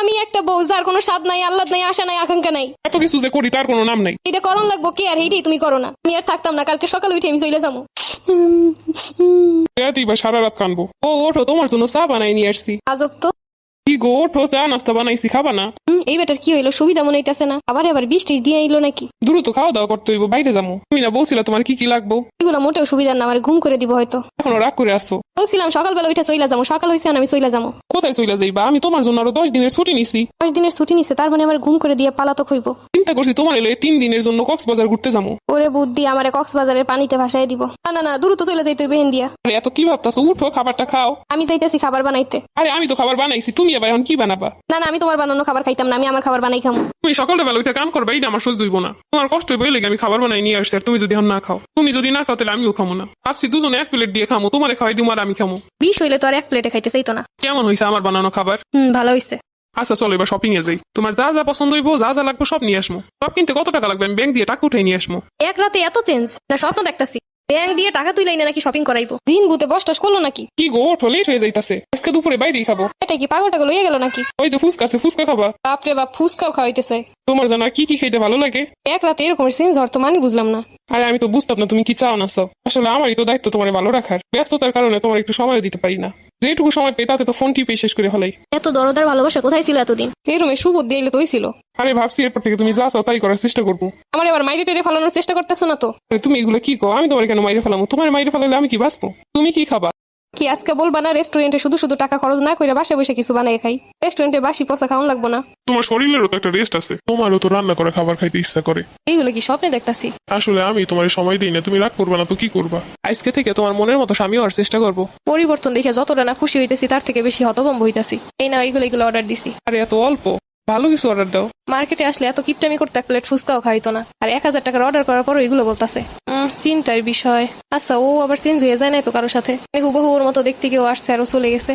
আমি একটা বউ যার কোনো স্বাদ নাই, আহ্লাদ নাই, আশা নাই, আকাঙ্ক্ষা নাই। এত কিছু যে করি তার কোনো নাম নাই। এটা করণ লাগবো কি আর এইটাই তুমি করো না। আমি আর থাকতাম না, কালকে সকালে উঠে আমি চলে যাবো। এবার সারা রাত কানবো। ও ওঠো, তোমার জন্য চা বানাই নিয়ে আসছি। আজব তো। কি গো, ওঠো, চা নাস্তা বানাইছি, খাবা না? এই বেটার কি হইলো, সুবিধা মনে হইতেছে না। আবার বৃষ্টি দিয়ে আইলো নাকি? দ্রুত খাওয়া দাওয়া করতে হইব, বাইরে যাবো। তুমি না বলছিলা তোমার কি কি লাগবো? এগুলো মোটেও সুবিধা না, আমার ঘুম করে দিব হয়তো। এখনো রাগ করে আসছো? বলছিলাম সকালবেলা উঠে চইলা যাবো, সকাল হয়েছে আমি চইলা যাবো। কোথায় চইলা যাইবা? আমি তোমার জন্য আরো 10 দিনের ছুটি নিছি। 10 দিনের ছুটি নিছে, তার মানে আমার ঘুম করে দিয়ে পালাতক হইব। চিন্তা করছি তোমার এলো 3 দিনের জন্য কক্সবাজার ঘুরতে যাবো। ওরে বুদ্ধি, আমারে কক্সবাজারের পানিতে ভাসায় দিব। না না না, দ্রুত চলে যাইতে হইবে হেন্দিয়া। আরে এত কি ভাবতাছো? উঠো, খাবারটা খাও। আমি যাইতেছি খাবার বানাইতে। আরে আমি তো খাবার বানাইছি, তুমি আবার এখন কি বানাবা? না না, আমি তোমার বানানো খাবার খাইতাম না, আমি আমার খাবার বানাই খামু। তুমি সকালবেলা ওইটা কাম করবা, এটা আমার সহ্য হইব না। তোমার কষ্ট হইব এলে আমি খাবার বানাই নিয়ে আসছি, আর তুমি যদি এখন না খাও। তুমি যদি না খাও তাহলে আমিও খামো না। ভাবছি দুজনে 1 প্লেট দিয়ে খামো, তোমারে খাওয়াই দিব আর আমি খামো। বিষ হইলে তো আর 1 প্লেটে খাইতে চাইতো না। কেমন হয়েছে আমার বানানো খাবার? ভালো হইছে। আচ্ছা চলো এবার শপিং এ যাই। তোমার যা যা পছন্দ হইব, যা যা লাগবে সব নিয়ে আসবো। সব কিনতে কত টাকা লাগবে আমি ব্যাংক দিয়ে টাকা উঠাই নিয়ে আসবো। এক রাতে এত চেঞ্জ? না স্বপ্ন দেখতাছি। ব্যাংক দিয়ে টাকা তুইলাই না নাকি শপিং করাইবো? দিন ভূতে বস টস করলো নাকি? কি গো, ওঠো, লেট হয়ে যাইতাছে। আজকে দুপুরে বাইরেই খাবো। এটা কি পাগলটাকে লইয়া গেল নাকি? ওই যে ফুচকা আছে, ফুচকা খাবা? বাপরে বাপ, ফুচকাও খাওয়াইতেছে। তোমার জানা কি কি খাইতে ভালো লাগে? এক রাতে এরকম চেঞ্জ হওয়ার তো মানে বুঝলাম না। আরে আমি তো বুঝতাম না তুমি কি চাও না চাও। আসলে আমারই তো দায়িত্ব তোমার ভালো রাখার। ব্যস্ততার কারণে তোমার একটু সময় দিতে পারি না। যেটুকু সময় পেয়ে তাতে তো ফোন টিপে শেষ করে হলাই। এত দরদার ভালোবাসা কোথায় ছিল এতদিন? এরকম সুবুদ্ধি দিলে তো ছিল। আরে ভাবছি এরপর থেকে তুমি যা চাও তাই করার চেষ্টা করবো। আমার এবার মাইরে টেরে ফালানোর চেষ্টা করতেছো না তো? আরে তুমি এগুলো কি কো? আমি তোমার কেন মাইরে ফেলামো? তোমার মাইরে ফেলালে আমি কি বাঁচবো? তুমি কি খাবা? কি আজকে বলবা না রেস্টুরেন্টে শুধু শুধু টাকা খরচ না করে বাসা বসে কিছু বানাই খাই? রেস্টুরেন্টে বাসি পচা খাওয়ান লাগবো না? তোমার শরীরেরও তো একটা রেস্ট আছে। তোমারও তো রান্না করে খাবার খাইতে ইচ্ছা করে। এইগুলো কি স্বপ্নে দেখতাছি? আসলে আমি তোমার সময় দিই না, তুমি রাগ করবা না তো কি করবা? আজকে থেকে তোমার মনের মতো স্বামী হওয়ার চেষ্টা করবো। পরিবর্তন দেখে যতটা না খুশি হইতেছি তার থেকে বেশি হতভম্ব হইতাছি। এই না, এগুলো অর্ডার দিছি। আরে এত অল্প? ভালো কিছু অর্ডার দাও। মার্কেটে আসলে এত কিপটামি করতে 1 প্লেট ফুচকাও খাইতো না, আর 1000 টাকার অর্ডার করার পরও এগুলো বলতাছে। চিন্তার বিষয়। আচ্ছা, ও আবার চেঞ্জ হয়ে যায় না তো কারোর সাথে? হুবহু ওর মতো দেখতে কেউ আসছে আর ও চলে গেছে।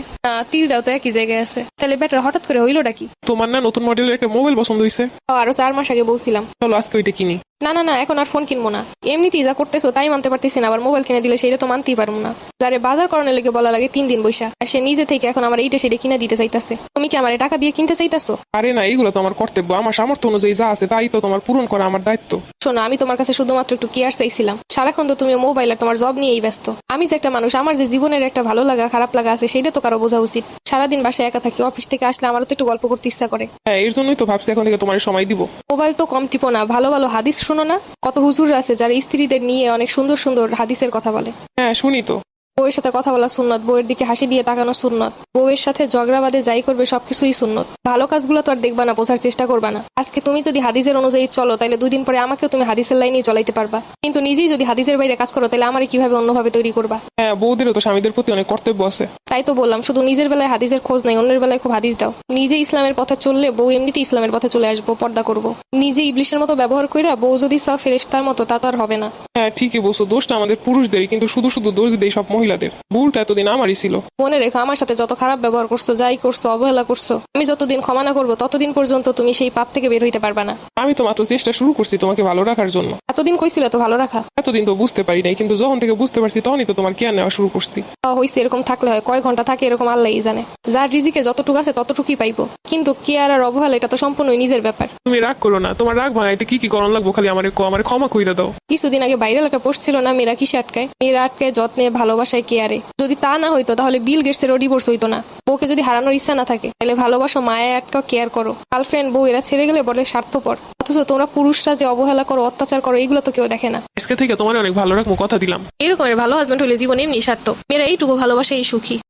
তিলটাও তো একই জায়গায় আছে, তাহলে বেটার হঠাৎ করে হইলোটা কি? তোমার না নতুন মডেলের একটা মোবাইল পছন্দ হয়েছে? আরো 4 মাস আগে বলছিলাম। চলো আজকে ওইটা কিনি। না না না, এখন আর ফোন কিনবো না। এমনিতেই যা করতেছো তাই মানতে পারতেছি না, আবার মোবাইল কিনে দিলে সেটা তো মানতেই পারবো না। যারে বাজার করানোর লেগে বলা লাগে 3 দিন বৈশা, আর সে নিজে থেকে এখন আমার এইটা সেটা কিনে দিতে চাইতেছে। তুমি কি আমার টাকা দিয়ে কিনতে চাইতেছো? আরে না, এইগুলো তো আমার কর্তব্য। আমার সামর্থ্য অনুযায়ী যা আছে তাই তো তোমার পূরণ করা আমার দায়িত্ব। শোনো, আমি তোমার কাছে শুধুমাত্র একটু কেয়ার চাইছিলাম। সারাক্ষণ তো তুমি মোবাইল আর তোমার জব নিয়েই ব্যস্ত। আমি যে একটা মানুষ, আমার যে জীবনের একটা ভালো লাগা খারাপ লাগা আছে সেটা তো কারো বোঝা উচিত। সারাদিন বাসায় একা থাকি, অফিস থেকে আসলে আমারও তো একটু গল্প করতে ইচ্ছা করে। হ্যাঁ, এর জন্যই তো ভাবছি এখন থেকে তোমার সময় দিব। মোবাইল তো কম টিপো না, ভালো ভালো হাদিস শোনো না। কত হুজুর আছে যারা স্ত্রীদের নিয়ে অনেক সুন্দর সুন্দর হাদিসের কথা বলে। হ্যাঁ শুনি তো। বউয়ের সাথে কথা বলা সুন্নত, বউয়ের দিকে হাসি দিয়ে তাকানো সুন্নত, বউয়ের সাথে ঝগড়া বাদে যাই করবে সবকিছুই সুন্নত। ভালো কাজগুলো তো আর দেখবা না, বোঝার চেষ্টা করবা না। আজকে তুমি যদি হাদিসের অনুযায়ী চলো তাহলে 2 দিন পরে আমাকেও তুমি হাদিসের লাইনেই চলাইতে পারবা, কিন্তু নিজেই যদি হাদিসের বাইরে কাজ করো তাহলে আমারে কিভাবে অন্যভাবে তৈরি করবা? হ্যাঁ, বউদেরও তো স্বামীদের প্রতি অনেক কর্তব্য আছে। তাই তো বললাম, শুধু নিজের বেলায় হাদিসের খোঁজ নাই, অন্যের বেলায় খুব হাদিস দাও। নিজে ইসলামের পথে চললে বউ এমনিতেই ইসলামের পথে চলে আসবো, পর্দা করবো। নিজে ইবলিশের মতো ব্যবহার কইরা বউ যদি চাও ফেরেশতার মতো, তা তো আর হবে না। হ্যাঁ ঠিকই বলছো, দোষটা আমাদের পুরুষদেরই, কিন্তু শুধু শুধু দোষ দেই সব মহিলাদের। ভুলটা এতদিন আমারই ছিল। মনে রেখো, আমার সাথে যত খারাপ ব্যবহার করছো, যাই করছো, অবহেলা করছো, আমি যতদিন ক্ষমা না করবো ততদিন পর্যন্ত তুমি সেই পাপ থেকে বের হইতে পারবা না। আমি তো মাত্র চেষ্টা শুরু করছি তোমাকে ভালো রাখার জন্য। এতদিন কইছিল তো ভালো রাখা? এতদিন তো বুঝতে পারি নাই, কিন্তু যখন থেকে বুঝতে পারছি তখনই তো তোমার কেয়ার নেওয়া শুরু করছি। হইছে, এরকম থাকলে হয়? কয় ঘন্টা থাকে এরকম আল্লাহই জানে। যার রিজিকে যতটুকু আছে ততটুকুই পাইবো, কিন্তু কেয়ার আর অবহেলা এটা তো সম্পূর্ণই নিজের ব্যাপার। তুমি রাগ করো না, তোমার রাগ ভাঙাইতে কি কি করণ লাগবো খালি আমারে ক্ষমা কইরা দাও। কিছুদিন আগে ভাইরাল একটা পোস্ট ছিল না, মেয়েরা কিসে আটকায়? মেয়েরা আটকায় যত্নে, ভালোবাসায়, কেয়ারে। যদি তা না হইতো তাহলে বিল গেটসেরও ডিভোর্স হইতো না। বউকে যদি হারানোর ইচ্ছা না থাকে তাহলে ভালোবাসো, মায়া আটকাও, কেয়ার করো। গার্লফ্রেন্ড বউ এরা ছেড়ে গেলে বলে স্বার্থপর, অথচ তোমরা পুরুষরা যে অবহেলা করো, অত্যাচার করো, এগুলো তো কেউ দেখে না। আজকে থেকে তোমার অনেক ভালো রাখবো, কথা দিলাম। এরকমের ভালো হাজবেন্ড হলে জীবন এমনি সার্থক। মেয়েরা এইটুকু ভালোবাসে, এই সুখী।